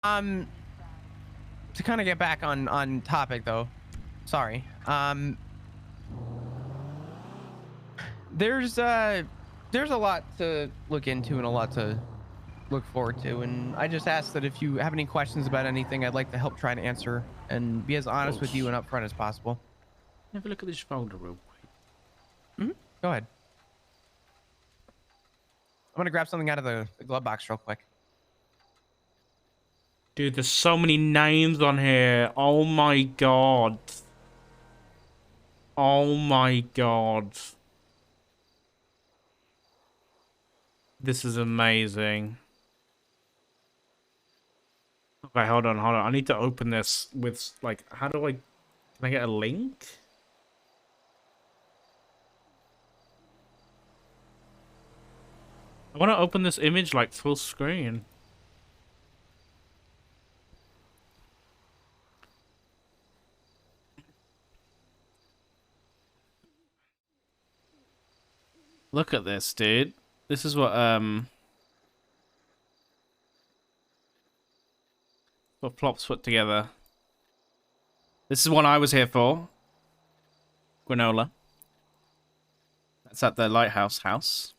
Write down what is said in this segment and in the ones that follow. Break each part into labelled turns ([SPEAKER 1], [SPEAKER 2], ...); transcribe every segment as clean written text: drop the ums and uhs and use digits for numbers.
[SPEAKER 1] Um, to kind of get back on topic though, sorry. There's there's a lot to look into and a lot to look forward to, and I just ask that if you have any questions about anything, I'd like to help try and answer and be as
[SPEAKER 2] Of
[SPEAKER 1] honest with you
[SPEAKER 2] course.
[SPEAKER 1] and upfront as possible.
[SPEAKER 2] Have a look at this folder real quick.
[SPEAKER 1] Go ahead. I'm gonna grab something out of the glove box real quick.
[SPEAKER 2] Dude, there's so many names on here. Oh my god. Oh my god. This is amazing. Okay, hold on, hold on. I need to open this with, like, how do I... Can I get a link? I want to open this image, like, full screen. Look at this, dude. This is what Plops put together. This is one I was here for. Granola. That's at the lighthouse house.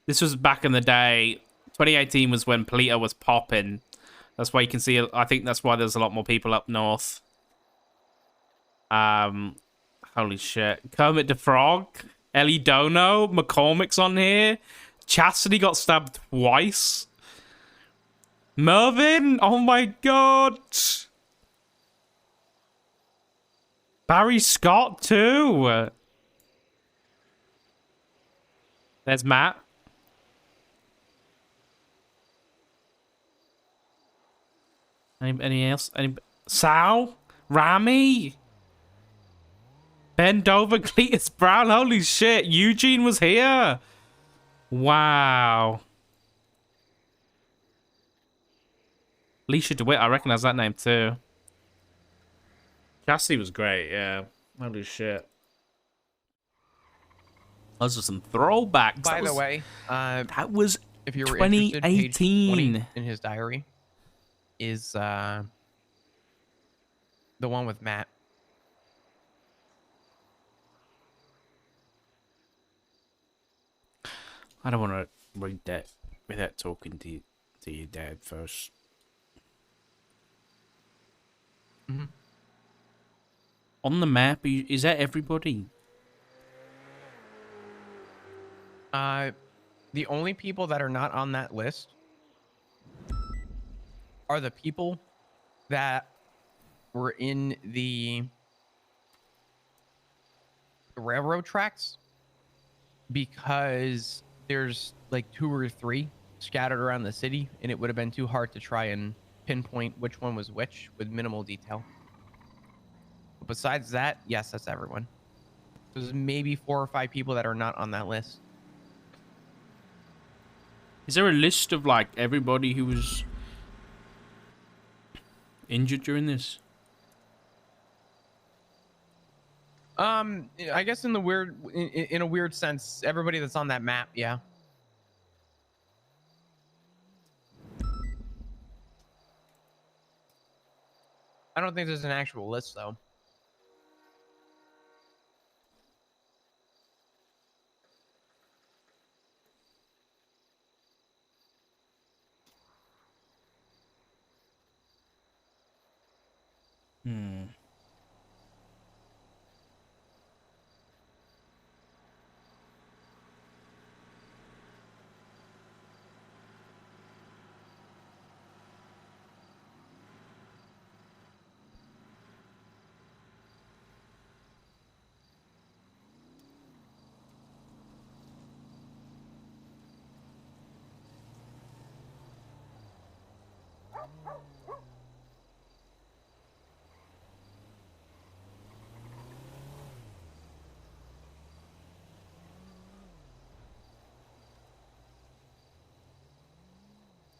[SPEAKER 2] This was back in the day. 2018 was when Polito was popping. That's why you can see, I think that's why there's a lot more people up north. Holy shit. Kermit the Frog, Ellie Dono, McCormick's on here. Chastity got stabbed twice. Mervin, oh my god. Barry Scott too. There's Matt. Any else? Sal? Rami? Ben Dover, Cletus Brown? Holy shit, Eugene was here. Wow. Alicia DeWitt, I recognize that name too. Cassie was great, yeah. Holy shit. Those are some throwbacks.
[SPEAKER 1] By the way,
[SPEAKER 2] that was
[SPEAKER 1] if you were interested, page
[SPEAKER 2] 2018.
[SPEAKER 1] 20 in his diary is the one with Matt.
[SPEAKER 2] I don't want to read that without talking to your dad first. On the map, is that everybody?
[SPEAKER 1] The only people that are not on that list are the people that were in the railroad tracks, because there's like 2 or 3 scattered around the city, and it would have been too hard to try and pinpoint which one was which with minimal detail. But besides that, yes, that's everyone. There's maybe 4 or 5 people that are not on that list.
[SPEAKER 2] Is there a list of, like, everybody who was injured during this?
[SPEAKER 1] I guess in a weird sense, everybody that's on that map, yeah. I don't think there's an actual list though.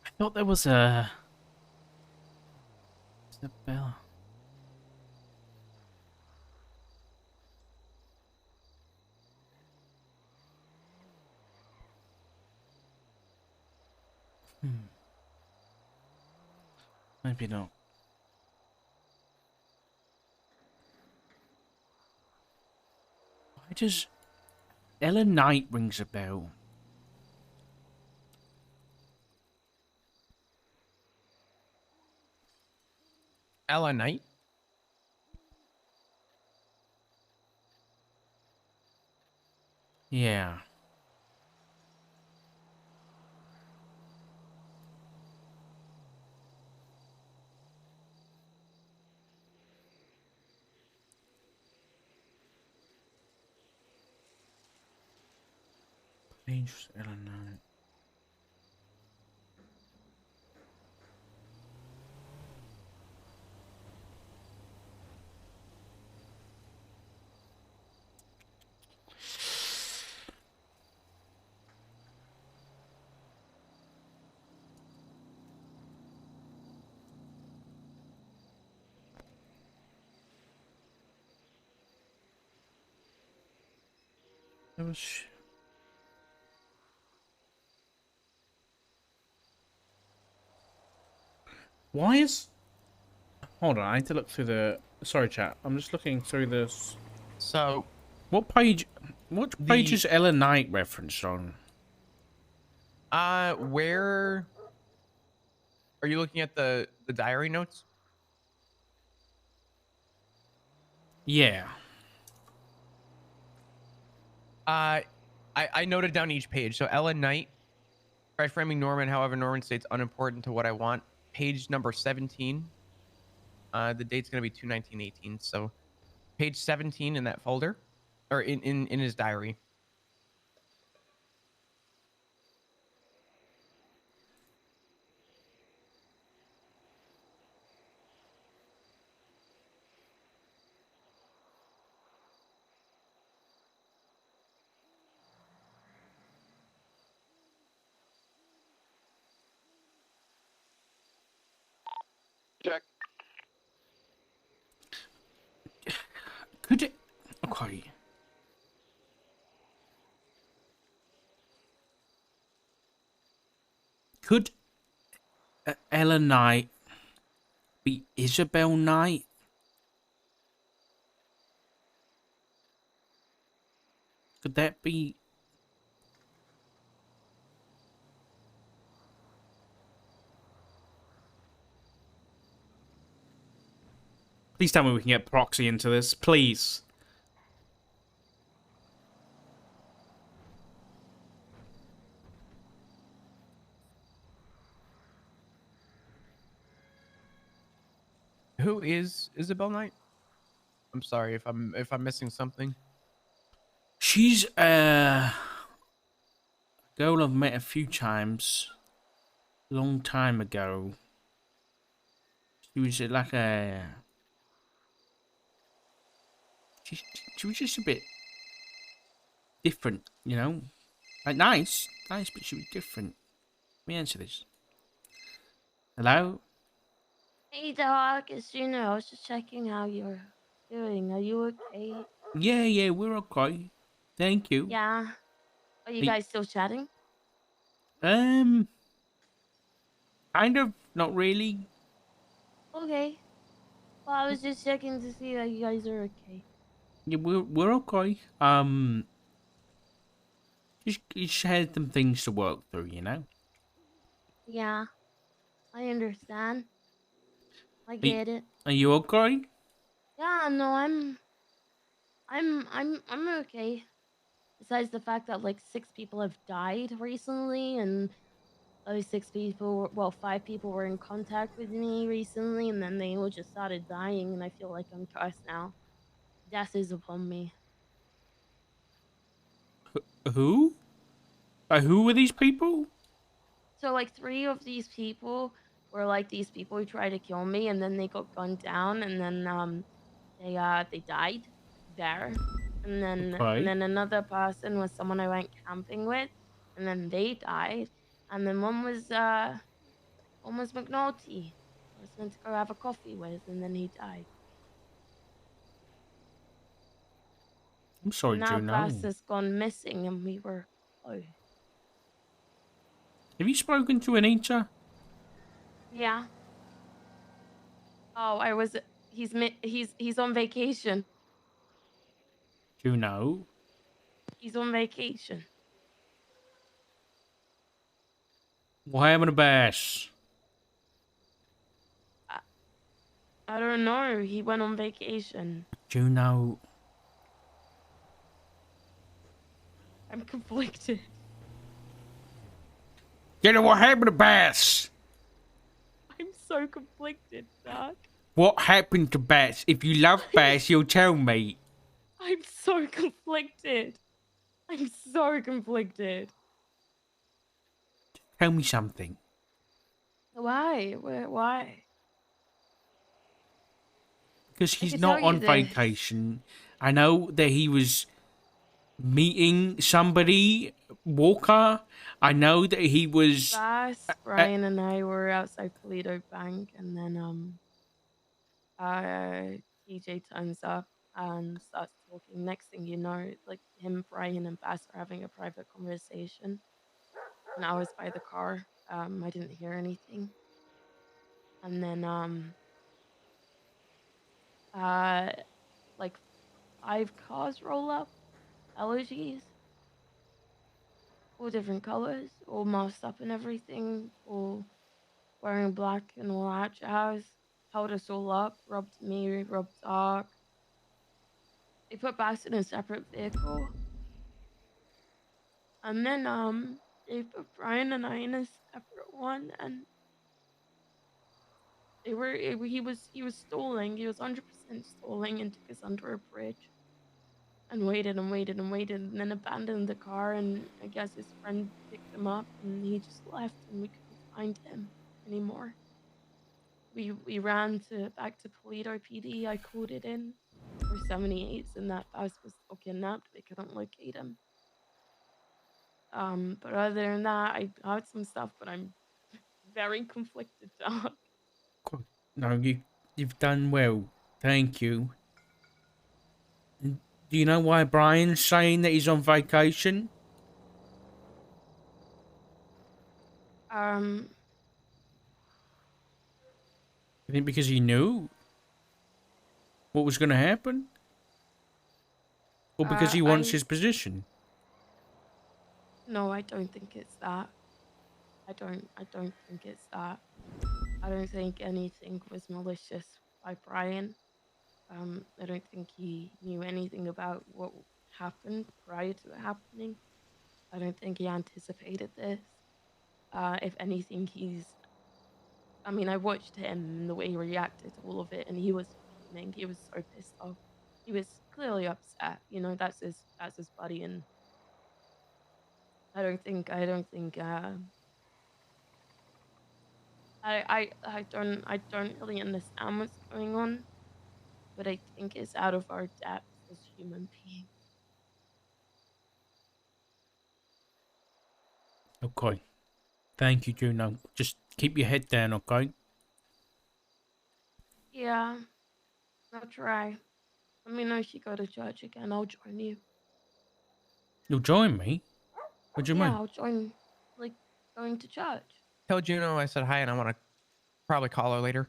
[SPEAKER 2] I thought there was a... Isabella. Maybe not. Why does Ellen Knight rings a bell?
[SPEAKER 1] Ella Knight.
[SPEAKER 2] Yeah. Dangerous Ellen Knight. There was. Why is? Hold on, I need to look through the. Sorry, chat. I'm just looking through this.
[SPEAKER 1] So
[SPEAKER 2] What page? What page
[SPEAKER 1] the
[SPEAKER 2] is Ellen Knight referenced on?
[SPEAKER 1] where are you looking at the diary notes?
[SPEAKER 2] Yeah.
[SPEAKER 1] I noted down each page. So Ella Knight, by framing Norman, however, Norman states unimportant to what I want. Page number 17. The date's gonna be 2/19/18. So page 17 in that folder, or in his diary.
[SPEAKER 3] Check.
[SPEAKER 2] Could it? Okay. Could Ellen Knight be Isabel Knight? Could that be? Please tell me we can get proxy into this, please.
[SPEAKER 1] Who is Isabel Knight? I'm sorry if I'm missing something.
[SPEAKER 2] She's a girl I've met a few times. Long time ago. She was like a. She, she was just a bit different, you know? Like nice, but she was different. Let me answer this. Hello?
[SPEAKER 3] Hey, Doc. It's I was just checking how you're doing. Are you okay?
[SPEAKER 2] Yeah, we're okay. Thank you.
[SPEAKER 3] Yeah. Are you
[SPEAKER 2] Hey,
[SPEAKER 3] guys still chatting?
[SPEAKER 2] um, kind of, not really.
[SPEAKER 3] Okay. Well, I was just checking to see that you guys are okay.
[SPEAKER 2] Yeah, we're okay. Just had some things to work through, you know.
[SPEAKER 3] Yeah, I understand. I
[SPEAKER 2] Are,
[SPEAKER 3] get it.
[SPEAKER 2] are you okay?
[SPEAKER 3] Yeah, no, I'm okay. Besides the fact that like 6 people have died recently, and those 6 people, well, 5 people were in contact with me recently, and then they all just started dying, and I feel like I'm cursed now. Death is upon me.
[SPEAKER 2] Who? Who were these people?
[SPEAKER 3] So like 3 of these people were like these people who tried to kill me, and then they got gunned down, and then they died there, and
[SPEAKER 2] Okay.
[SPEAKER 3] then another person was someone I went camping with, and then they died, and then one was McNulty. I was meant to go have a coffee with, and then he died.
[SPEAKER 2] I'm sorry,
[SPEAKER 3] And that
[SPEAKER 2] Juno.
[SPEAKER 3] person has gone missing, and we were close.
[SPEAKER 2] Have you spoken to Anita?
[SPEAKER 3] Yeah. Oh, I was. He's on vacation.
[SPEAKER 2] Juno?
[SPEAKER 3] He's on vacation.
[SPEAKER 2] What happened to Bass?
[SPEAKER 3] I, I don't know. He went on vacation.
[SPEAKER 2] Juno?
[SPEAKER 3] I'm conflicted.
[SPEAKER 2] You know what happened to Bass?
[SPEAKER 3] I'm so conflicted, Doc.
[SPEAKER 2] What happened to Bass? If you love Bass, you'll tell me.
[SPEAKER 3] I'm so conflicted. I'm so conflicted.
[SPEAKER 2] Tell me something.
[SPEAKER 3] Why? Why?
[SPEAKER 2] Because
[SPEAKER 3] I
[SPEAKER 2] he's
[SPEAKER 3] could tell
[SPEAKER 2] not
[SPEAKER 3] you
[SPEAKER 2] on
[SPEAKER 3] this.
[SPEAKER 2] vacation. I know that he was meeting somebody, Walker. I know that he was.
[SPEAKER 3] Bass, Brian, and I were outside Toledo Bank, and then TJ turns up and starts talking. Next thing you know, like him, Brian, and Bass are having a private conversation, and I was by the car. I didn't hear anything, and then uh, like 5 cars roll up, allergies, all different colors, all masked up and everything, all wearing black and all that jazz. Held us all up, robbed me, robbed Doc. They put Bass in a separate vehicle. And then they put Brian and I in a separate one, and he was stalling. He was 100% stalling and took us under a bridge and waited and waited and waited and then abandoned the car, and I guess his friend picked him up and he just left and we couldn't find him anymore. We ran to back to Toledo PD. I called it in for 78s and that Bass was still kidnapped. They couldn't locate him. But other than that, I got some stuff, but I'm very conflicted, Doc.
[SPEAKER 2] No, you've done well. Thank you. And do you know why Brian's saying that he's on vacation?
[SPEAKER 3] Um,
[SPEAKER 2] I think because he knew what was going to happen? Or because he wants
[SPEAKER 3] I
[SPEAKER 2] his position?
[SPEAKER 3] no, I don't think it's that. I don't think it's that. I don't think anything was malicious by Brian. I don't think he knew anything about what happened prior to it happening. I don't think he anticipated this. If anything, I mean, I watched him and the way he reacted to all of it, and he was fuming. He was so pissed off. He was clearly upset. You know, that's his buddy, and I don't really understand what's going on, but I think it's out of our depth as human beings.
[SPEAKER 2] Okay. Thank you, Juno. Just keep your head down, okay?
[SPEAKER 3] Yeah, I'll try. Let me know if you go to church again. I'll join you.
[SPEAKER 2] You'll join me? What do you
[SPEAKER 3] Yeah,
[SPEAKER 2] mean?
[SPEAKER 3] I'll join, like, going to church.
[SPEAKER 1] Tell Juno I said hi and I want to probably call her later.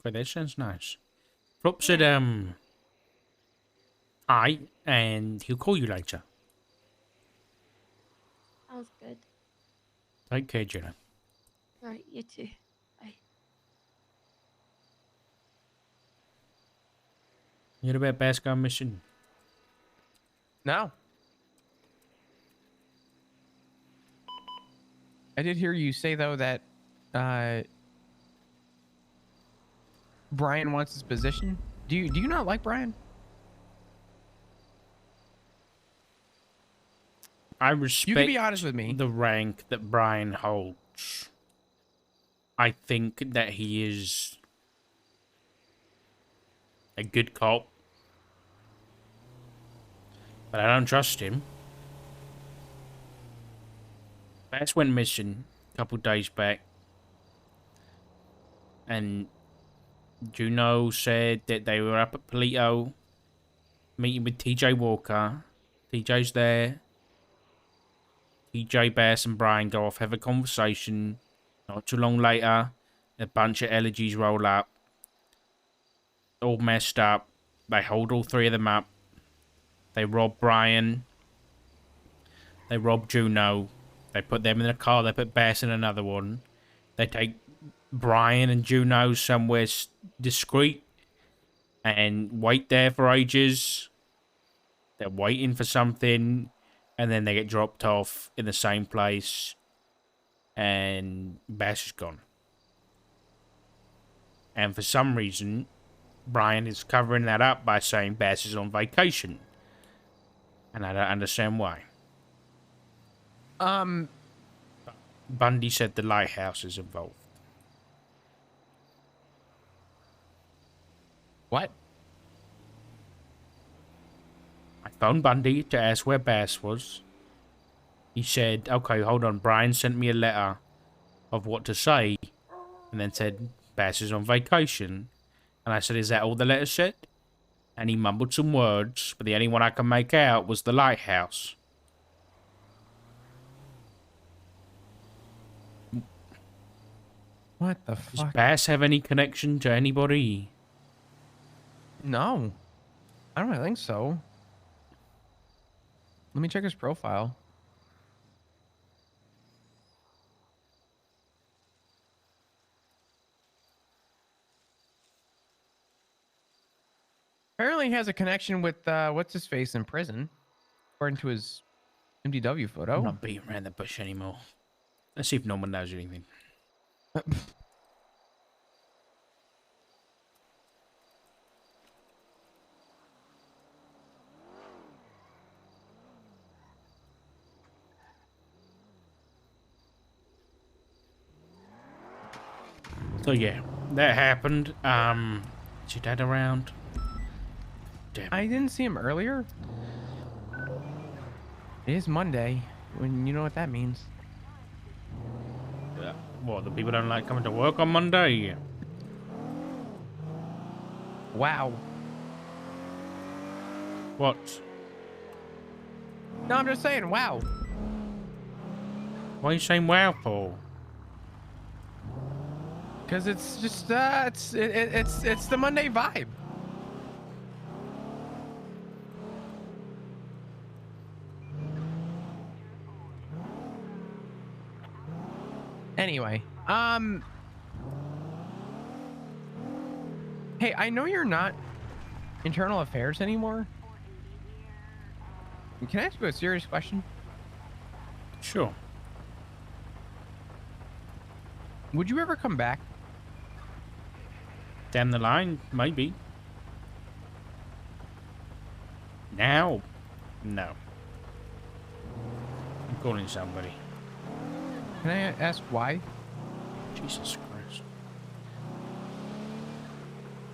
[SPEAKER 2] Okay, that sounds nice. Flop said,
[SPEAKER 3] Yeah,
[SPEAKER 2] hi, and he'll call you later.
[SPEAKER 3] sounds good.
[SPEAKER 2] Take care, Juno.
[SPEAKER 3] All right, you too. Bye.
[SPEAKER 2] You heard about Bass gone missing?
[SPEAKER 1] No. I did hear you say though that Brian wants his position. Do you not like Brian?
[SPEAKER 2] I
[SPEAKER 1] You
[SPEAKER 2] respect
[SPEAKER 1] can be honest with me.
[SPEAKER 2] the rank that Brian holds. I think that he is a good cop, but I don't trust him. Bass went missing a couple days back, and Juno said that they were up at Polito meeting with TJ Walker. TJ's there. PJ, Bass, and Brian go off, have a conversation. Not too long later, a bunch of elegies roll up, all messed up. They hold all three of them up. They rob Brian. They rob Juno. They put them in a car. They put Bass in another one. They take Brian and Juno somewhere discreet and wait there for ages. They're waiting for something, and then they get dropped off in the same place, and Bass is gone. And for some reason, Brian is covering that up by saying Bass is on vacation. And I don't understand why. Bundy said the lighthouse is involved.
[SPEAKER 1] What?
[SPEAKER 2] I phoned Bundy to ask where Bass was. He said, okay, hold on. Brian sent me a letter of what to say. And then said, Bass is on vacation. And I said, is that all the letter said? And he mumbled some words, but the only one I could make out was the lighthouse.
[SPEAKER 1] What the
[SPEAKER 2] Does
[SPEAKER 1] fuck?
[SPEAKER 2] Bass have any connection to anybody?
[SPEAKER 1] No. I don't think so. Let me check his profile. Apparently he has a connection with what's his face in prison, according to his MDW photo.
[SPEAKER 2] I'm not beating around the bush anymore. Let's see if no one knows anything. So yeah, that happened. Is your dad around? Damn.
[SPEAKER 1] I didn't see him earlier. It is Monday, when you know what that means.
[SPEAKER 2] What, the people don't like coming to work on Monday?
[SPEAKER 1] Wow.
[SPEAKER 2] What?
[SPEAKER 1] No, I'm just saying, wow.
[SPEAKER 2] Why are you saying wow for?
[SPEAKER 1] Because it's just it's the Monday vibe. Anyway, hey, I know you're not internal affairs anymore. Can I ask you a serious question?
[SPEAKER 2] Sure.
[SPEAKER 1] Would you ever come back?
[SPEAKER 2] Down the line, maybe. Now? No. I'm calling somebody.
[SPEAKER 1] Can I ask why?
[SPEAKER 2] Jesus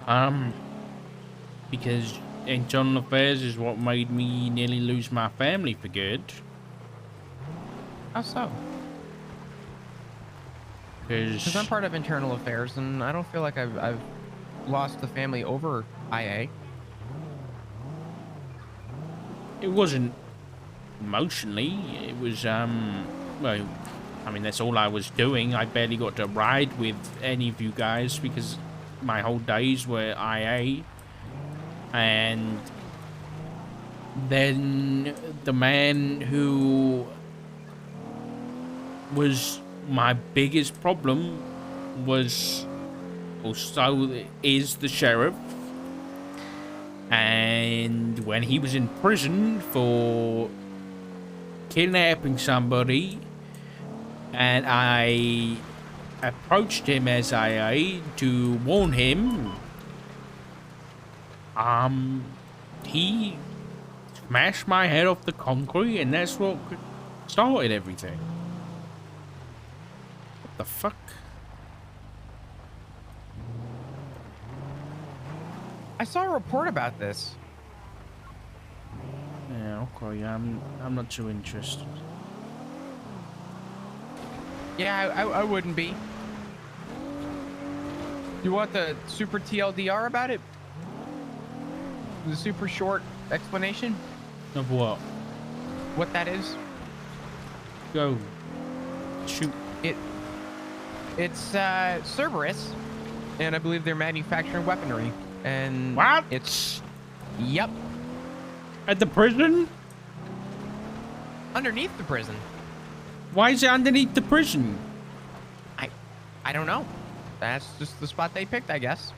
[SPEAKER 2] Christ. Because internal affairs is what made me nearly lose my family for good.
[SPEAKER 1] How so? Because I'm
[SPEAKER 2] Because
[SPEAKER 1] part of internal affairs, and I don't feel like I've lost the family over IA.
[SPEAKER 2] it wasn't emotionally. It was, well, I mean, that's all I was doing. I barely got to ride with any of you guys because my whole days were IA. And then the man who was my biggest problem was also is the sheriff. And when he was in prison for kidnapping somebody, and I approached him as IA to warn him, he smashed my head off the concrete, and that's what started everything. What the fuck?
[SPEAKER 1] I saw a report about this.
[SPEAKER 2] Yeah, okay, I'm not too interested.
[SPEAKER 1] Yeah, I wouldn't be. You want the super TLDR about it? The super short explanation?
[SPEAKER 2] Of what?
[SPEAKER 1] What that is?
[SPEAKER 2] Go. Shoot.
[SPEAKER 1] It's Cerberus, and I believe they're manufacturing weaponry. And
[SPEAKER 2] What?
[SPEAKER 1] It's yep,
[SPEAKER 2] At the prison?
[SPEAKER 1] underneath the prison.
[SPEAKER 2] Why is it underneath the prison?
[SPEAKER 1] I don't know. That's just the spot they picked, I guess.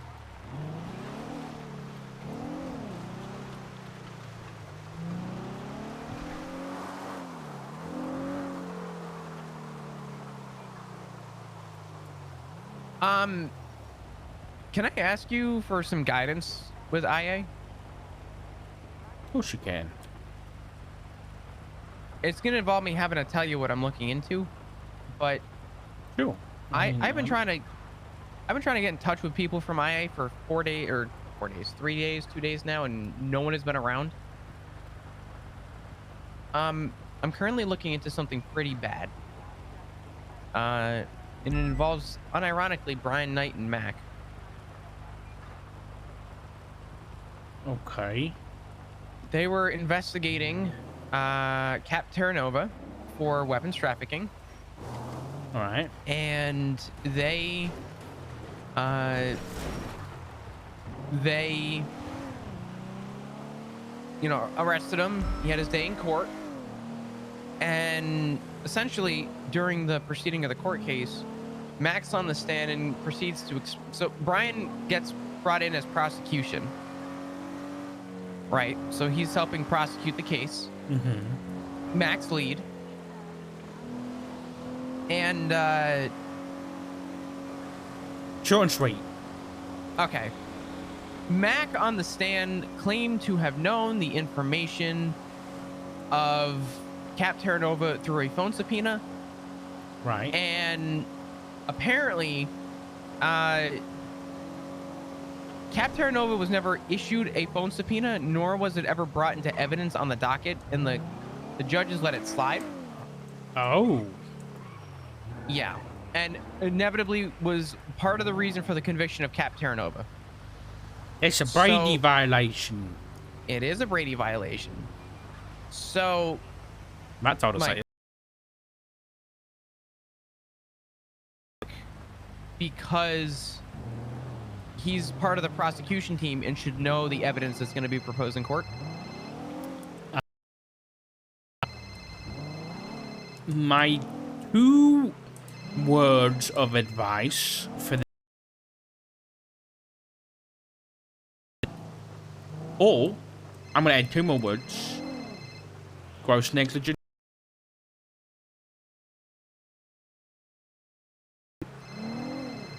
[SPEAKER 1] Can I ask you for some guidance with IA?
[SPEAKER 2] Of course you can.
[SPEAKER 1] It's gonna involve me having to tell you what I'm looking into, but
[SPEAKER 2] Sure.
[SPEAKER 1] I've been trying to get in touch with people from IA for 3 days, 2 days now, and no one has been around. I'm currently looking into something pretty bad. And it involves, unironically, Brian Knight and Mac.
[SPEAKER 2] Okay.
[SPEAKER 1] They were investigating Cap Terranova for weapons trafficking.
[SPEAKER 2] All right.
[SPEAKER 1] And they arrested him. He had his day in court, and essentially during the proceeding of the court case, Mac's on the stand and proceeds to so Brian gets brought in as prosecution, right? So he's helping prosecute the case. Mac's lead. And
[SPEAKER 2] Short and sweet.
[SPEAKER 1] okay. Mac on the stand claimed to have known the information of Cap Terranova through a phone subpoena.
[SPEAKER 2] Right.
[SPEAKER 1] And apparently, Cap Terranova was never issued a phone subpoena, nor was it ever brought into evidence on the docket, and the judges let it slide.
[SPEAKER 2] Oh.
[SPEAKER 1] Yeah. And inevitably was part of the reason for the conviction of Cap Terranova.
[SPEAKER 2] It's a Brady
[SPEAKER 1] So-
[SPEAKER 2] violation.
[SPEAKER 1] It is a Brady violation. So
[SPEAKER 2] Matt told us
[SPEAKER 1] Mike.
[SPEAKER 2] that.
[SPEAKER 1] because he's part of the prosecution team and should know the evidence that's going to be proposed in court.
[SPEAKER 2] My 2 words of advice for the or I'm gonna add 2 more words. Gross negligence.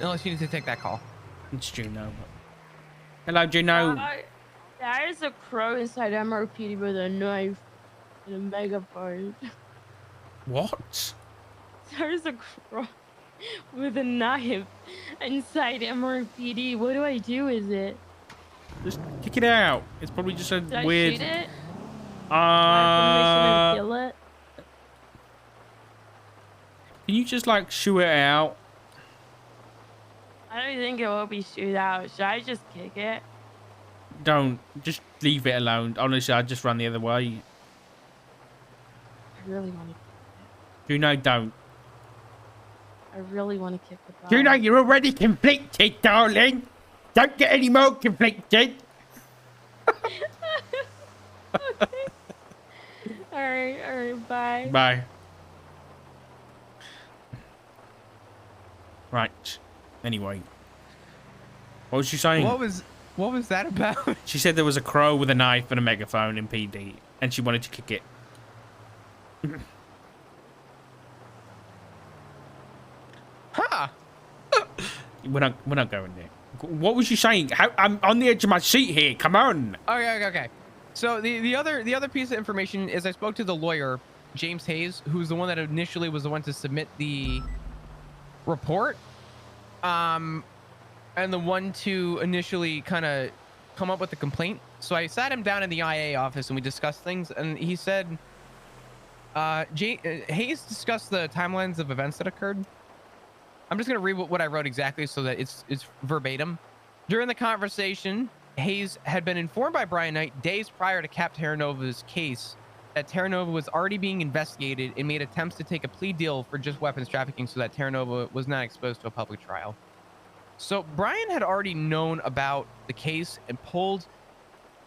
[SPEAKER 1] Unless you need to take that call.
[SPEAKER 2] It's Juno. Hello, Juno.
[SPEAKER 3] There is a crow inside MRPD with a knife and a megaphone.
[SPEAKER 2] What?
[SPEAKER 3] There's a crow with a knife inside MRPD. What do I do with it?
[SPEAKER 2] Just kick it out. It's probably just a
[SPEAKER 3] Did I
[SPEAKER 2] weird.
[SPEAKER 3] shoot it? Do I have permission to kill it?
[SPEAKER 2] Can you just like shoo it out?
[SPEAKER 3] I don't think it will be shoot out. Should I just kick it?
[SPEAKER 2] Don't. Just leave it alone. Honestly, I'd just run the other way.
[SPEAKER 3] I really want to.
[SPEAKER 2] Juno, don't.
[SPEAKER 3] I really want to kick the dog.
[SPEAKER 2] Juno, you're already conflicted, darling. Don't get any more conflicted.
[SPEAKER 3] Okay. All right, bye.
[SPEAKER 2] Bye. Right. Anyway. What was she saying?
[SPEAKER 1] What was that about?
[SPEAKER 2] She said there was a crow with a knife and a megaphone in PD, and she wanted to kick it.
[SPEAKER 1] Huh.
[SPEAKER 2] We're not going there. What was you saying? I'm on the edge of my seat here. Come on.
[SPEAKER 1] Okay. So the other piece of information is I spoke to the lawyer, James Hayes, who's the one that initially was the one to submit the report, and the one to initially kind of come up with the complaint. So I sat him down in the IA office and we discussed things, and he said, Hayes discussed the timelines of events that occurred. I'm just gonna read what I wrote exactly so that it's verbatim. During the conversation, Hayes had been informed by Brian Knight days prior to Cap Terranova's case that Terra Nova was already being investigated and made attempts to take a plea deal for just weapons trafficking so that Terra Nova was not exposed to a public trial. So Brian had already known about the case and pulled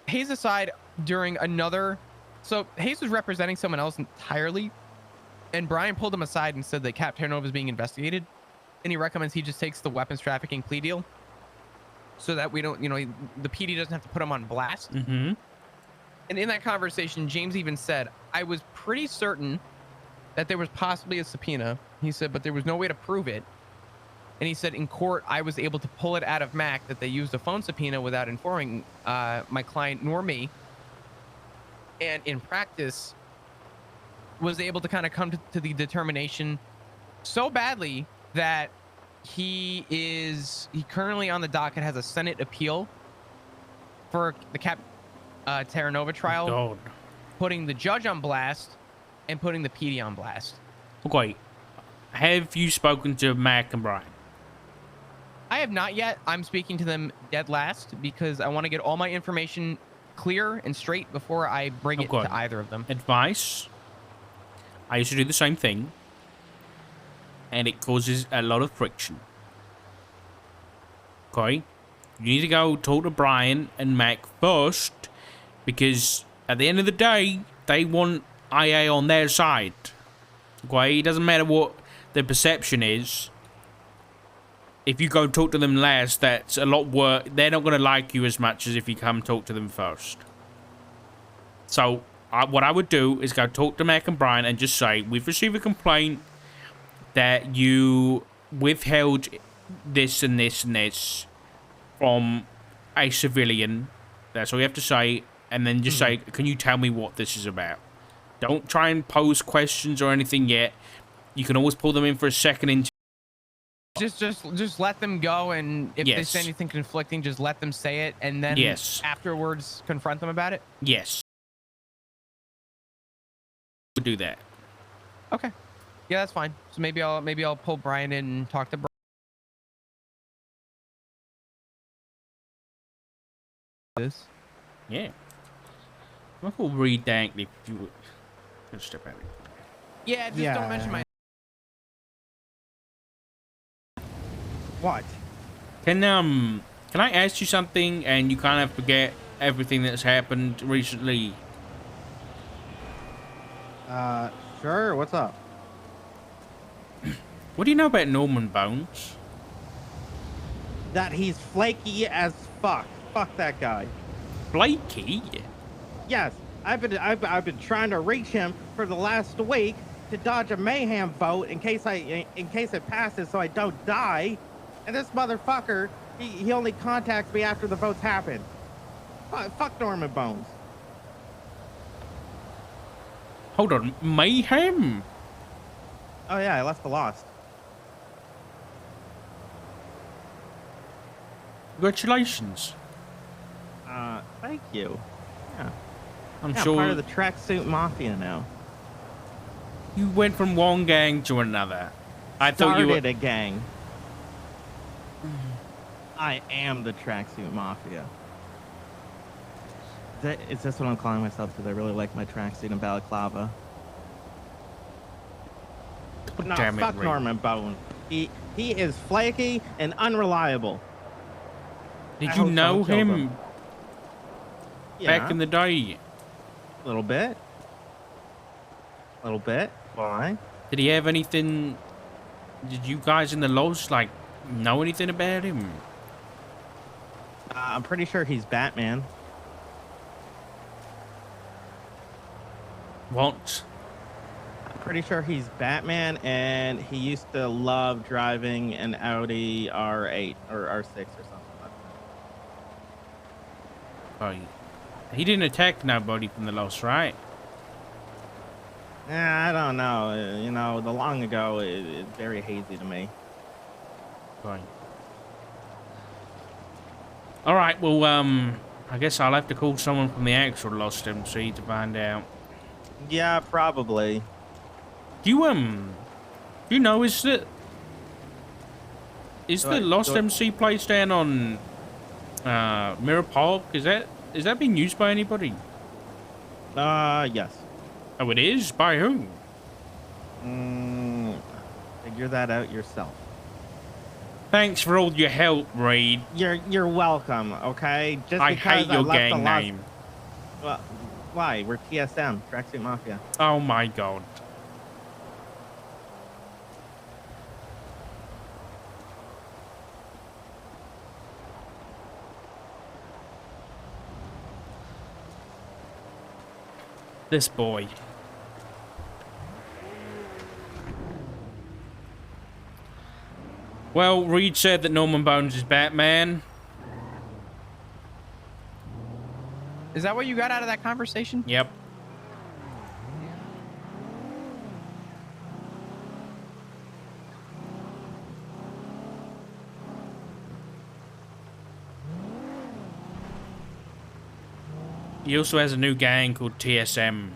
[SPEAKER 1] Hayes aside during another. So Hayes was representing someone else entirely, and Brian pulled him aside and said that Cap Terra Nova is being investigated, and he recommends he just takes the weapons trafficking plea deal so that we don't, the PD doesn't have to put him on blast.
[SPEAKER 2] Mm-hmm.
[SPEAKER 1] And in that conversation, James even said, I was pretty certain that there was possibly a subpoena. He said, but there was no way to prove it. And he said, in court, I was able to pull it out of Mac that they used a phone subpoena without informing my client nor me. And in practice, was able to kind of come to the determination so badly that he currently on the docket has a Senate appeal for the Cap Terra Nova trial,
[SPEAKER 2] God.
[SPEAKER 1] putting the judge on blast and putting the PD on blast.
[SPEAKER 2] Okay. Have you spoken to Mac and Brian?
[SPEAKER 1] I have not yet. I'm speaking to them dead last because I want to get all my information clear and straight before I bring it to either of them.
[SPEAKER 2] Advice. I used to do the same thing, and it causes a lot of friction. Okay? You need to go talk to Brian and Mac first, because at the end of the day, they want IA on their side. Okay? It doesn't matter what their perception is. If you go talk to them last, that's a lot worse. They're not going to like you as much as if you come talk to them first. So, what I would do is go talk to Mac and Brian and just say, we've received a complaint that you withheld this and this and this from a civilian. That's all you have to say. And then just say, can you tell me what this is about? Don't try and pose questions or anything yet. You can always pull them in for a second interview.
[SPEAKER 1] Just let them go, and if they say anything conflicting, just let them say it, and then afterwards confront them about it.
[SPEAKER 2] Yes. We'll do that.
[SPEAKER 1] Okay. Yeah, that's fine. So maybe I'll pull Brian in and talk to Brian. This.
[SPEAKER 2] Yeah. I'm going to read that if you would. Just step out.
[SPEAKER 1] Yeah, just don't mention my.
[SPEAKER 4] What?
[SPEAKER 2] Can I ask you something and you kind of forget everything that's happened recently?
[SPEAKER 4] Sure, what's up?
[SPEAKER 2] What do you know about Norman Bones?
[SPEAKER 4] That he's flaky as fuck. Fuck that guy.
[SPEAKER 2] Flaky?
[SPEAKER 4] Yes, I've been trying to reach him for the last week to dodge a mayhem vote in case it passes so I don't die. And this motherfucker, he only contacts me after the votes happen. Fuck Norman Bones.
[SPEAKER 2] Hold on, mayhem?
[SPEAKER 4] Oh yeah, I left the Lost.
[SPEAKER 2] Congratulations.
[SPEAKER 4] Thank you. Yeah.
[SPEAKER 2] I'm
[SPEAKER 4] Yeah,
[SPEAKER 2] sure
[SPEAKER 4] I'm part of the Tracksuit Mafia now.
[SPEAKER 2] you went from one gang to another. I thought you were
[SPEAKER 4] Started a gang. I am the Tracksuit Mafia. Is this what I'm calling myself because I really like my tracksuit and balaclava? No,
[SPEAKER 2] damn it,
[SPEAKER 4] fuck
[SPEAKER 2] Ray.
[SPEAKER 4] Norman Bone. He is flaky and unreliable.
[SPEAKER 2] Did
[SPEAKER 4] I
[SPEAKER 2] you
[SPEAKER 4] hope
[SPEAKER 2] know
[SPEAKER 4] someone kills
[SPEAKER 2] him
[SPEAKER 4] Yeah,
[SPEAKER 2] back in the day?
[SPEAKER 4] a little bit. A little bit. Why?
[SPEAKER 2] Did he have anything? Did you guys in the Lost like know anything about him?
[SPEAKER 4] I'm pretty sure he's Batman.
[SPEAKER 2] What?
[SPEAKER 4] I'm pretty sure he's Batman, and he used to love driving an Audi R8 or R6 or something like that.
[SPEAKER 2] Oh, he didn't attack nobody from the Lost, right?
[SPEAKER 4] I don't know. You know, the long ago is very hazy to me.
[SPEAKER 2] Fine. All right. Well, I guess I'll have to call someone from the actual Lost MC to find out.
[SPEAKER 4] Yeah, probably.
[SPEAKER 2] Do you know is the Lost MC place down on Mirror Park? Is that being used by anybody?
[SPEAKER 4] Yes.
[SPEAKER 2] Oh, it is? By who?
[SPEAKER 4] Figure that out yourself.
[SPEAKER 2] Thanks for all your help, Reed.
[SPEAKER 4] You're welcome. Okay. Just
[SPEAKER 2] I
[SPEAKER 4] because
[SPEAKER 2] hate your
[SPEAKER 4] left the
[SPEAKER 2] gang
[SPEAKER 4] lost-
[SPEAKER 2] name.
[SPEAKER 4] Well, why? We're TSM, Tracksuit Mafia.
[SPEAKER 2] Oh my god. This boy. Well, Reed said that Norman Bones is Batman.
[SPEAKER 1] Is that what you got out of that conversation?
[SPEAKER 2] Yep. He also has a new gang called TSM.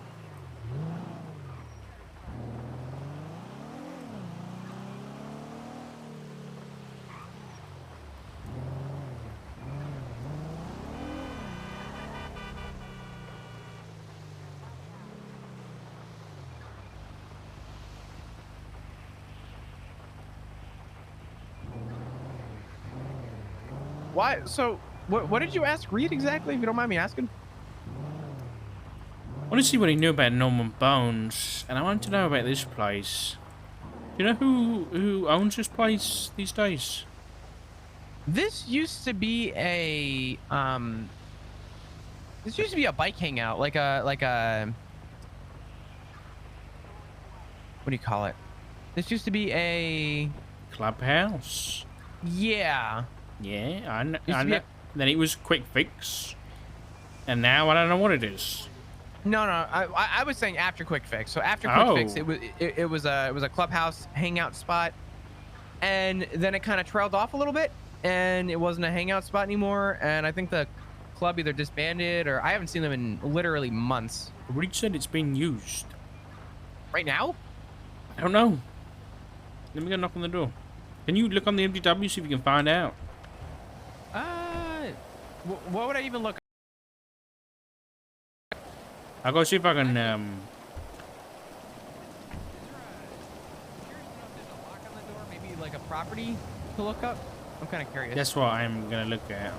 [SPEAKER 1] Why? So, what did you ask Reed exactly, if you don't mind me asking?
[SPEAKER 2] I want to see what he knew about Norman Bones, and I want to know about this place. You know who owns this place these days?
[SPEAKER 1] This used to be a This used to be a bike hangout, like a what do you call it? This used to be a
[SPEAKER 2] Clubhouse.
[SPEAKER 1] yeah.
[SPEAKER 2] Yeah, I
[SPEAKER 1] Used to be
[SPEAKER 2] know.
[SPEAKER 1] a-
[SPEAKER 2] Then it was Quick Fix, and now I don't know what it is.
[SPEAKER 1] No, I was saying after Quick Fix. So after Quick Fix,
[SPEAKER 2] Oh.
[SPEAKER 1] it was a clubhouse hangout spot, and then it kind of trailed off a little bit, and it wasn't a hangout spot anymore. And I think the club either disbanded or I haven't seen them in literally months.
[SPEAKER 2] Reed said it's been used.
[SPEAKER 1] Right now?
[SPEAKER 2] I don't know. Let me go knock on the door. Can you look on the MDW, see if you can find out?
[SPEAKER 1] What would I even look?
[SPEAKER 2] I'll go see if I can.
[SPEAKER 1] Maybe like a property to look up. I'm kind of curious.
[SPEAKER 2] That's what I'm gonna look at.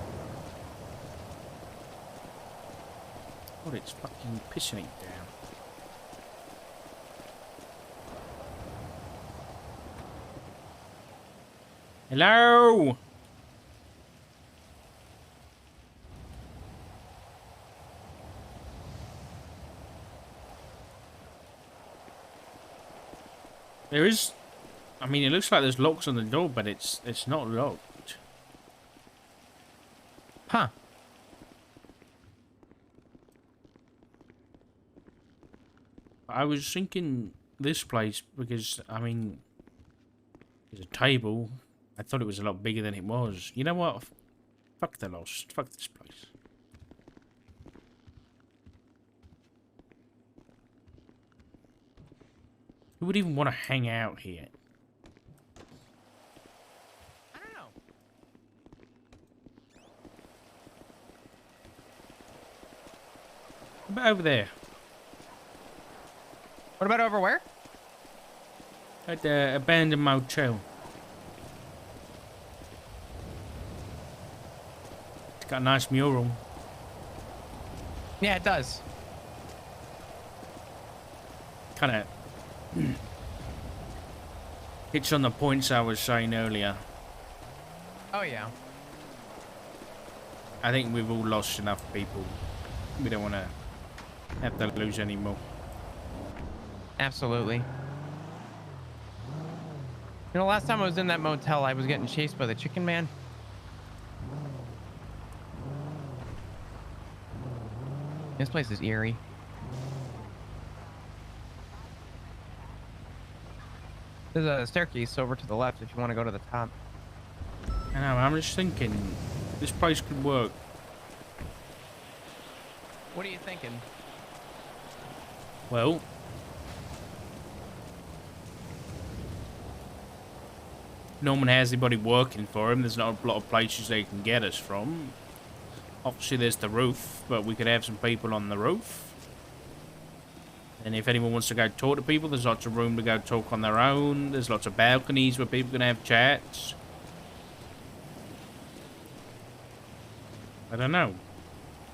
[SPEAKER 2] Oh, it's fucking pissing it down. Hello. There is, I mean, it looks like there's locks on the door, but it's not locked.
[SPEAKER 1] Huh?
[SPEAKER 2] I was thinking this place because, I mean, there's a table. I thought it was a lot bigger than it was. You know what? Fuck the Lost. Fuck this place. Who would even want to hang out here?
[SPEAKER 1] I don't know.
[SPEAKER 2] What about over there?
[SPEAKER 1] What about over where?
[SPEAKER 2] At the abandoned motel. It's got a nice mural.
[SPEAKER 1] Yeah, it does.
[SPEAKER 2] Kind of hits on the points I was saying earlier.
[SPEAKER 1] Oh yeah.
[SPEAKER 2] I think we've all lost enough people. We don't want to have to lose any more.
[SPEAKER 1] Absolutely. You know, last time I was in that motel, I was getting chased by the chicken man. This place is eerie. There's a staircase over to the left if you want to go to the top.
[SPEAKER 2] I know, I'm just thinking, this place could work.
[SPEAKER 1] What are you thinking?
[SPEAKER 2] Well, no one has anybody working for him. There's not a lot of places they can get us from. Obviously, there's the roof, but we could have some people on the roof. And if anyone wants to go talk to people, there's lots of room to go talk on their own. There's lots of balconies where people can have chats. I don't know.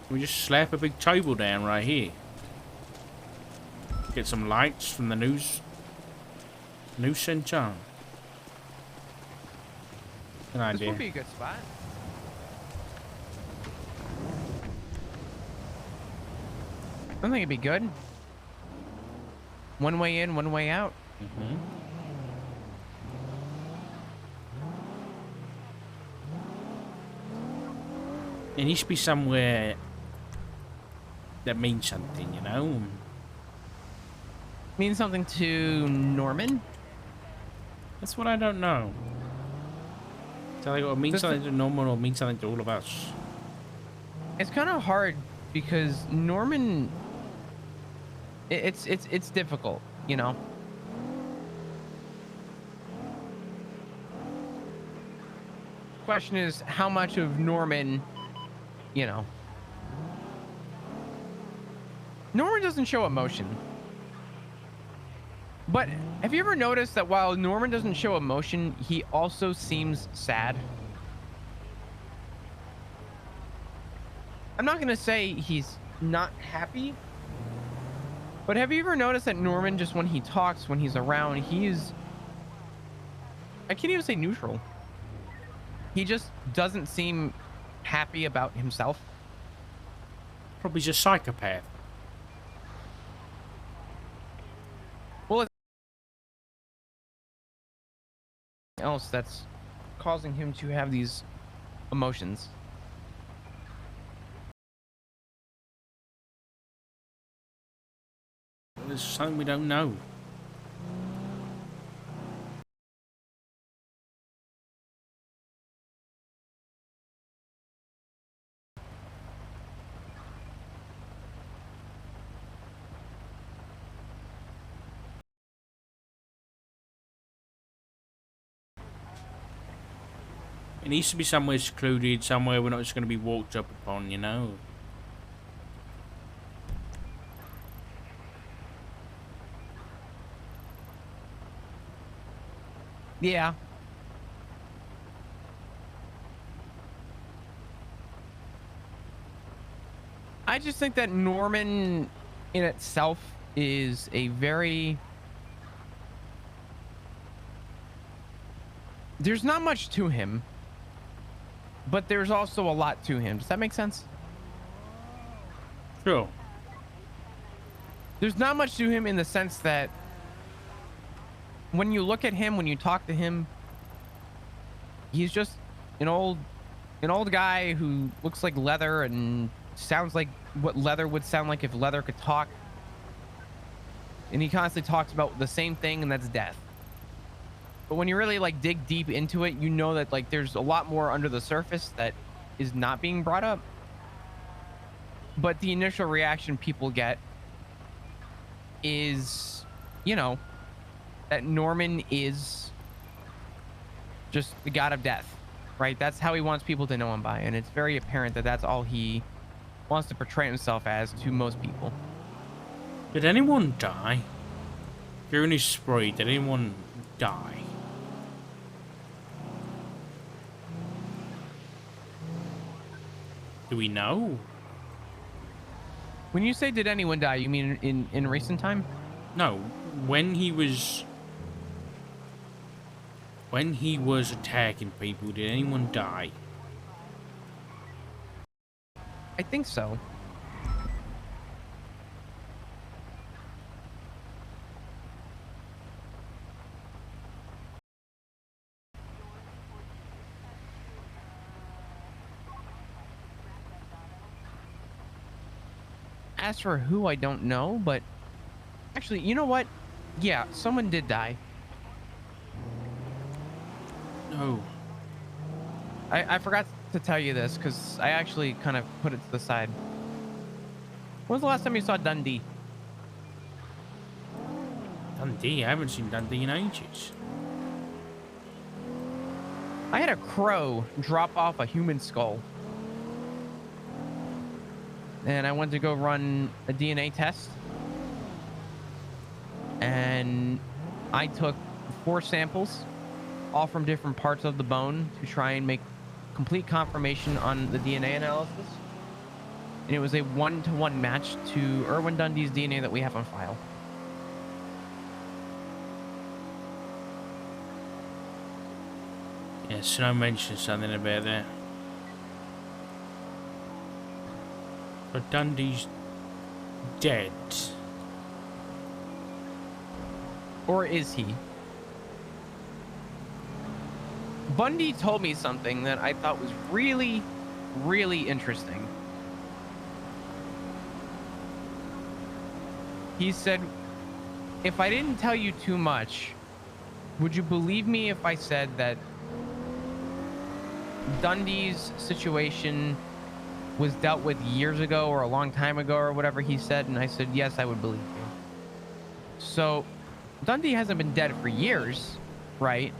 [SPEAKER 2] We just slap a big table down right here. Get some lights from the news center. An
[SPEAKER 1] This
[SPEAKER 2] idea.
[SPEAKER 1] would be a good spot. I think it'd be good. One way in, one way out.
[SPEAKER 2] It needs to be somewhere that means something, you know?
[SPEAKER 1] Means something to Norman?
[SPEAKER 2] That's what I don't know. So like, it means
[SPEAKER 1] Does
[SPEAKER 2] something to Norman or means something to all of us.
[SPEAKER 1] It's kind of hard because Norman, it's difficult, you know. Question is how much of Norman, you know. Norman doesn't show emotion. But have you ever noticed that while Norman doesn't show emotion, he also seems sad? I'm not going to say he's not happy, but have you ever noticed that Norman, just when he talks, when he's around, he's, I can't even say neutral. He just doesn't seem happy about himself.
[SPEAKER 2] Probably just a psychopath.
[SPEAKER 1] Well, it's else that's causing him to have these emotions.
[SPEAKER 2] There's something we don't know. It needs to be somewhere secluded, somewhere we're not just going to be walked up upon, you know?
[SPEAKER 1] Yeah. I just think that Norman in itself is a very... There's not much to him, but there's also a lot to him. Does that make sense?
[SPEAKER 2] Sure.
[SPEAKER 1] There's not much to him in the sense that when you look at him, when you talk to him, he's just an old guy who looks like leather and sounds like what leather would sound like if leather could talk. And he constantly talks about the same thing, and that's death. But when you really like dig deep into it, you know that like there's a lot more under the surface that is not being brought up. But the initial reaction people get is, you know, that Norman is just the god of death, right? That's how he wants people to know him by, and it's very apparent that that's all he wants to portray himself as to most people.
[SPEAKER 2] Did anyone die? During his spree, did anyone die? Do we know?
[SPEAKER 1] When you say did anyone die, you mean in recent time?
[SPEAKER 2] No, when he was attacking people, did anyone die?
[SPEAKER 1] I think so. As for who, I don't know, but actually, you know what? Yeah, someone did die.
[SPEAKER 2] No.
[SPEAKER 1] I forgot to tell you this because I actually kind of put it to the side. When was the last time you saw Dundee?
[SPEAKER 2] Dundee? I haven't seen Dundee in ages.
[SPEAKER 1] I had a crow drop off a human skull. And I went to go run a DNA test. and I took 4 samples, all from different parts of the bone, to try and make complete confirmation on the DNA analysis. And it was a 1-to-1 match to Erwin Dundee's DNA that we have on file.
[SPEAKER 2] Yeah, Snow mentioned something about that. But Dundee's dead.
[SPEAKER 1] Or is he? Bundy told me something that I thought was really, really interesting. He said, if I didn't tell you too much, would you believe me if I said that Dundee's situation was dealt with years ago or a long time ago or whatever he said? And I said, yes, I would believe you. So Dundee hasn't been dead for years, right?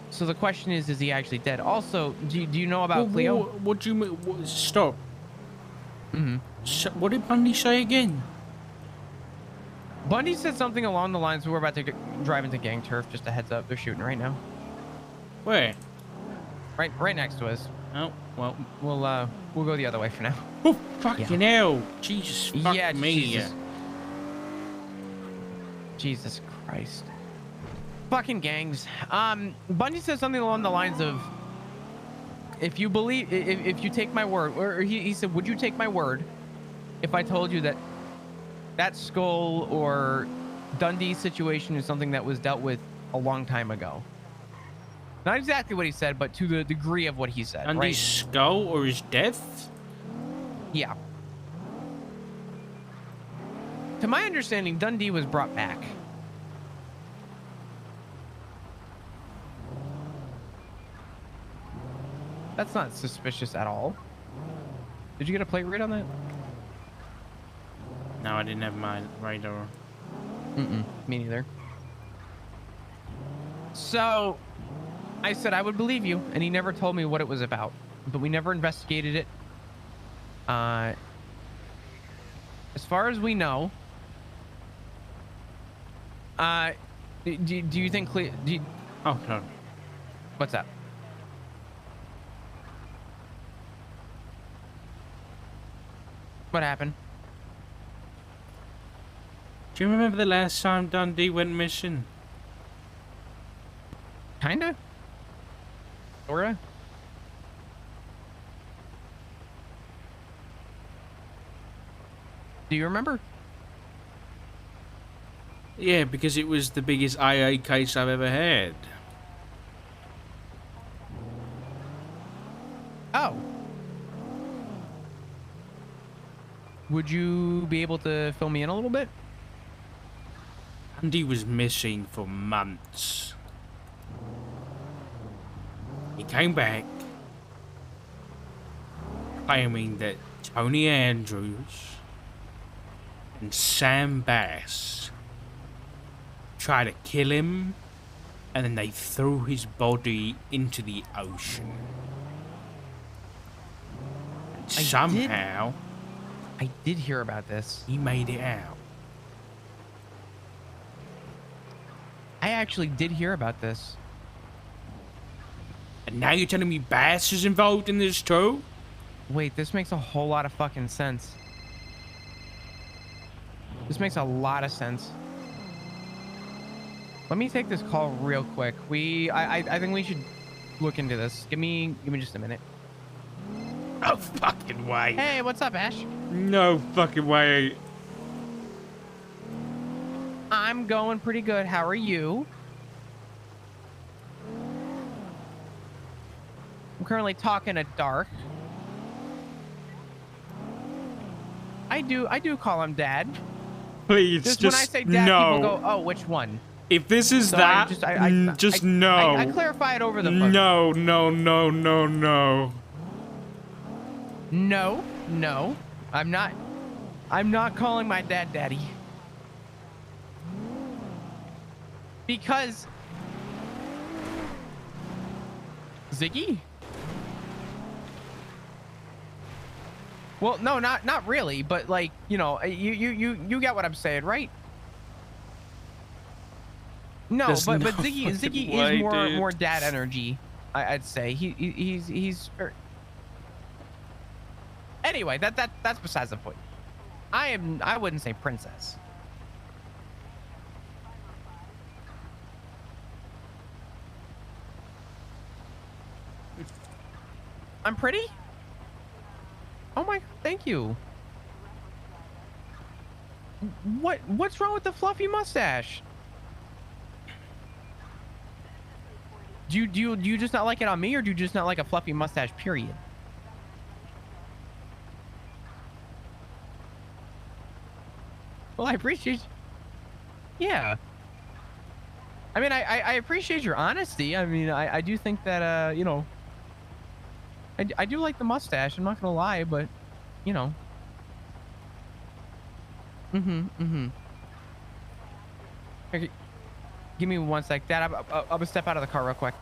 [SPEAKER 1] So the question is he actually dead? Also, do you know about Cleo?
[SPEAKER 2] What do you mean? Stop.
[SPEAKER 1] Mm-hmm.
[SPEAKER 2] So, what did Bundy say again?
[SPEAKER 1] Bundy said something along the lines of, we're about to drive into gang turf. Just a heads up, they're shooting right now.
[SPEAKER 2] Where?
[SPEAKER 1] Right next to us.
[SPEAKER 2] Oh, well.
[SPEAKER 1] We'll go the other way for now.
[SPEAKER 2] Oh, fucking hell. Jesus fuck
[SPEAKER 1] Yeah,
[SPEAKER 2] me.
[SPEAKER 1] Jesus Christ. Fucking gangs. Bundy said something along the lines of, if you believe, if you take my word, or he said, would you take my word if I told you that that skull or Dundee situation is something that was dealt with a long time ago? Not exactly what he said, but to the degree of what he said.
[SPEAKER 2] Dundee's
[SPEAKER 1] right?
[SPEAKER 2] skull or his death?
[SPEAKER 1] Yeah. To my understanding, Dundee was brought back. That's not suspicious at all. Did you get a plate read on that?
[SPEAKER 2] No, I didn't have my radar.
[SPEAKER 1] Me neither. So I said I would believe you, and he never told me what it was about, but we never investigated it. As far as we know, do you think
[SPEAKER 2] Oh, no.
[SPEAKER 1] what's that? What happened?
[SPEAKER 2] Do you remember the last time Dundee went missing?
[SPEAKER 1] Kinda. Sorta. Do you remember?
[SPEAKER 2] Yeah, because it was the biggest IA case I've ever had.
[SPEAKER 1] Oh. Would you be able to fill me in a little bit?
[SPEAKER 2] Dundee was missing for months. He came back claiming that Tony Andrews and Sam Bass tried to kill him, and then they threw his body into the ocean. And somehow
[SPEAKER 1] I did hear about this.
[SPEAKER 2] he made it out.
[SPEAKER 1] I actually did hear about this.
[SPEAKER 2] And now you're telling me Bass is involved in this too?
[SPEAKER 1] Wait, this makes a whole lot of fucking sense. This makes a lot of sense. Let me take this call real quick. I think we should look into this. Give me just a minute.
[SPEAKER 2] No fucking way.
[SPEAKER 1] Hey, what's up, Ash?
[SPEAKER 2] No fucking way.
[SPEAKER 1] I'm going pretty good. How are you? I'm currently talking at dark. I do call him Dad.
[SPEAKER 2] Please,
[SPEAKER 1] Just
[SPEAKER 2] just
[SPEAKER 1] when I say Dad,
[SPEAKER 2] no.
[SPEAKER 1] people go, "Oh, which one?"
[SPEAKER 2] If this is
[SPEAKER 1] So
[SPEAKER 2] that, just no.
[SPEAKER 1] I clarify it over the phone.
[SPEAKER 2] No, no, no, no, no.
[SPEAKER 1] No. I'm not calling my dad Daddy. Because Ziggy? Well, no, not really, but like, you know, you get what I'm saying, right? No,
[SPEAKER 2] There's
[SPEAKER 1] but
[SPEAKER 2] no
[SPEAKER 1] Ziggy
[SPEAKER 2] fucking
[SPEAKER 1] is
[SPEAKER 2] way,
[SPEAKER 1] more
[SPEAKER 2] dude.
[SPEAKER 1] dad energy. I'd say he's very... Anyway, that's besides the point. I wouldn't say princess. I'm pretty? Oh my, thank you. What's wrong with the fluffy mustache? Do you just not like it on me, or do you just not like a fluffy mustache, period? Well, I appreciate... Yeah. I mean, I appreciate your honesty. I mean, I do think that, you know, I do like the mustache. I'm not gonna lie, but, you know. Here, give me one sec, Dad. I'm gonna step out of the car real quick.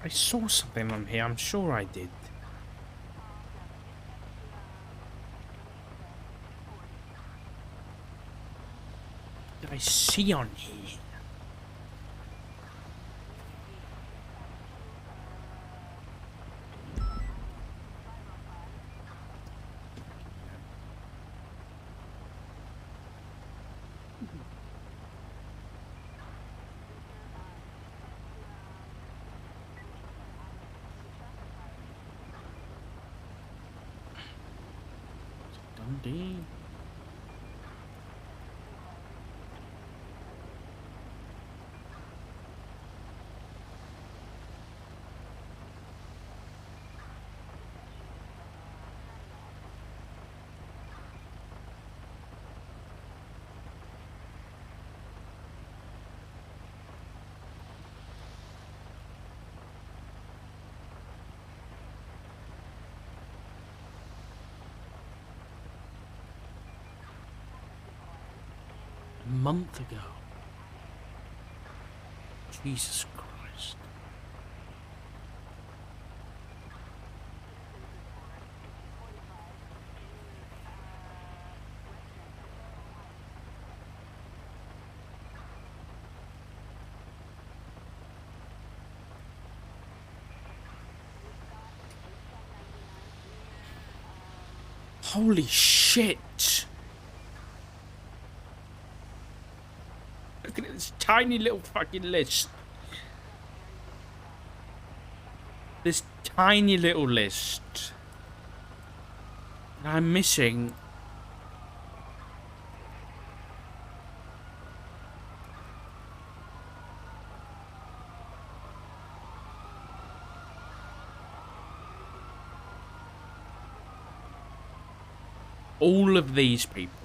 [SPEAKER 2] I saw something on here. I'm sure I did. Did I see on here? Dundee. A month ago. Jesus Christ. Holy shit! Look at this tiny little fucking list. This tiny little list. And I'm missing... all of these people.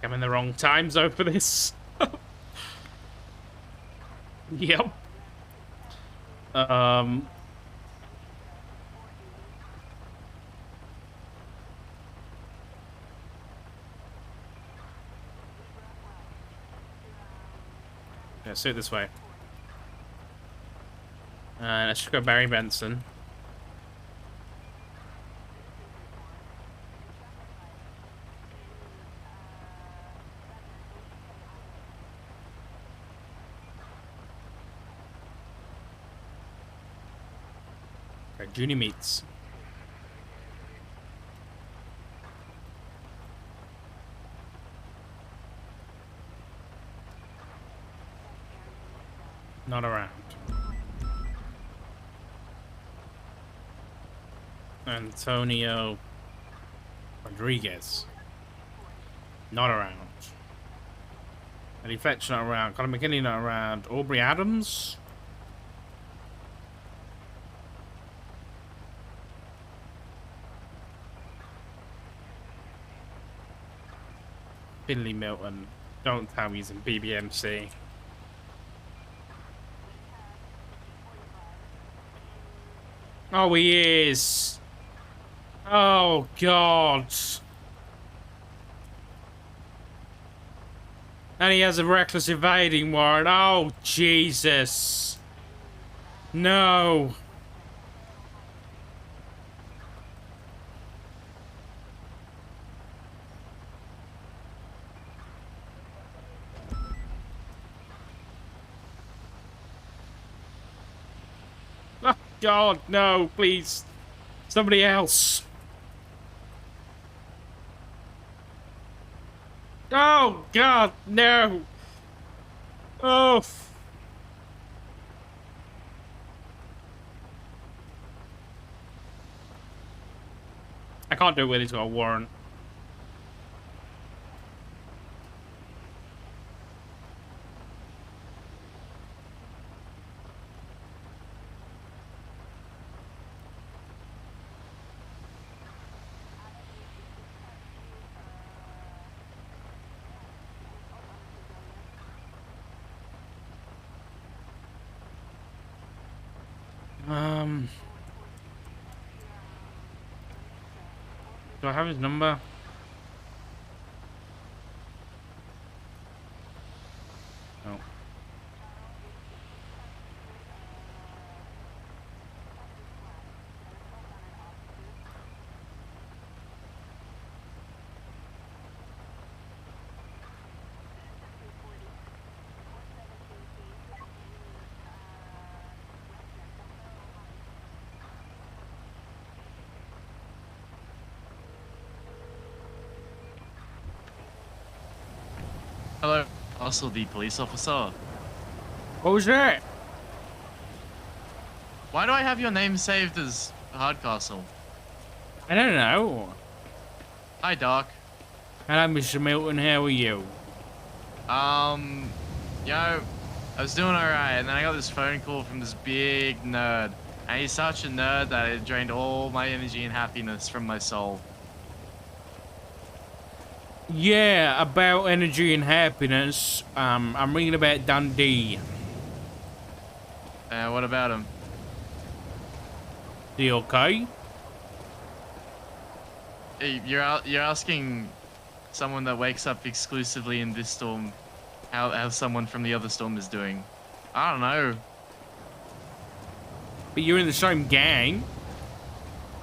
[SPEAKER 2] I'm in the wrong time zone for this. Yep. Let's do it this way. Let's just go Barry Benson. Junior meets. Not around. Antonio Rodriguez. Not around. Eddie Fletcher not around. Conor McKinney not around. Aubrey Adams. Finley Milton. Don't tell me he's in BBMC. Oh, he is. Oh, God. And he has a reckless evading warrant. Oh, Jesus. No. Oh, God, no, please. Somebody else. Oh, God, no. Oh. I can't do it when he's got a warrant. Do I have his number? No.
[SPEAKER 5] Hello, also the police officer.
[SPEAKER 2] What was that?
[SPEAKER 5] Why do I have your name saved as Hardcastle?
[SPEAKER 2] I don't know.
[SPEAKER 5] Hi, Doc.
[SPEAKER 2] Hello, Mr. Milton. How are you?
[SPEAKER 5] I was doing alright, and then I got this phone call from this big nerd. And he's such a nerd that it drained all my energy and happiness from my soul.
[SPEAKER 2] Yeah, about energy and happiness. I'm reading about Dundee.
[SPEAKER 5] What about him?
[SPEAKER 2] Is he okay?
[SPEAKER 5] You're asking someone that wakes up exclusively in this storm how someone from the other storm is doing. I don't know.
[SPEAKER 2] But you're in the same gang.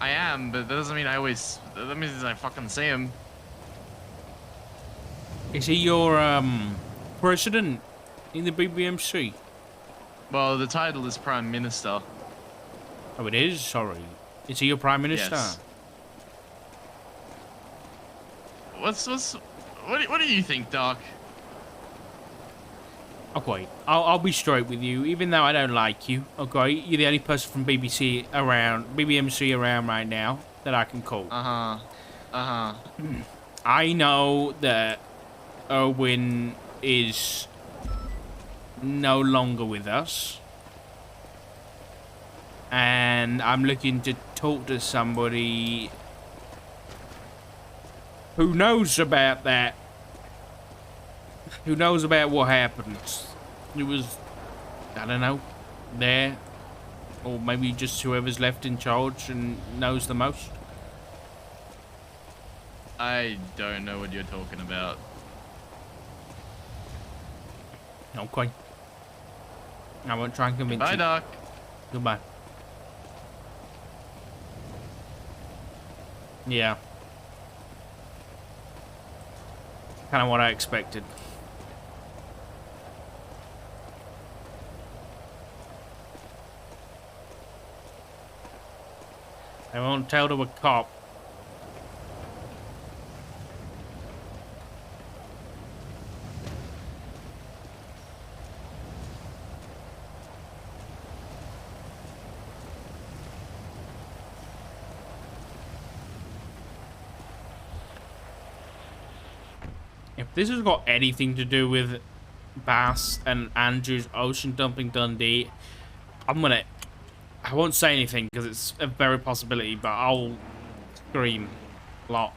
[SPEAKER 5] I am, but that doesn't mean that means I fucking see him.
[SPEAKER 2] Is he your, president in the BBMC?
[SPEAKER 5] Well, the title is Prime Minister.
[SPEAKER 2] Oh, it is? Sorry. Is he your prime minister?
[SPEAKER 5] Yes. What do you think, Doc?
[SPEAKER 2] Okay, I'll be straight with you, even though I don't like you. Okay, you're the only person from BBMC around right now that I can call. I know that Erwin is no longer with us, and I'm looking to talk to somebody who knows about that. Who knows about what happened? It was, I don't know, there. Or maybe just whoever's left in charge and knows the most.
[SPEAKER 5] I don't know what you're talking about.
[SPEAKER 2] Okay. I won't try and convince
[SPEAKER 5] Bye,
[SPEAKER 2] you.
[SPEAKER 5] Doc.
[SPEAKER 2] Goodbye. Yeah. Kind of what I expected. I won't tell to a cop. If this has got anything to do with Bass and Andrew's ocean dumping Dundee, I won't say anything because it's a very possibility, but I'll scream a lot.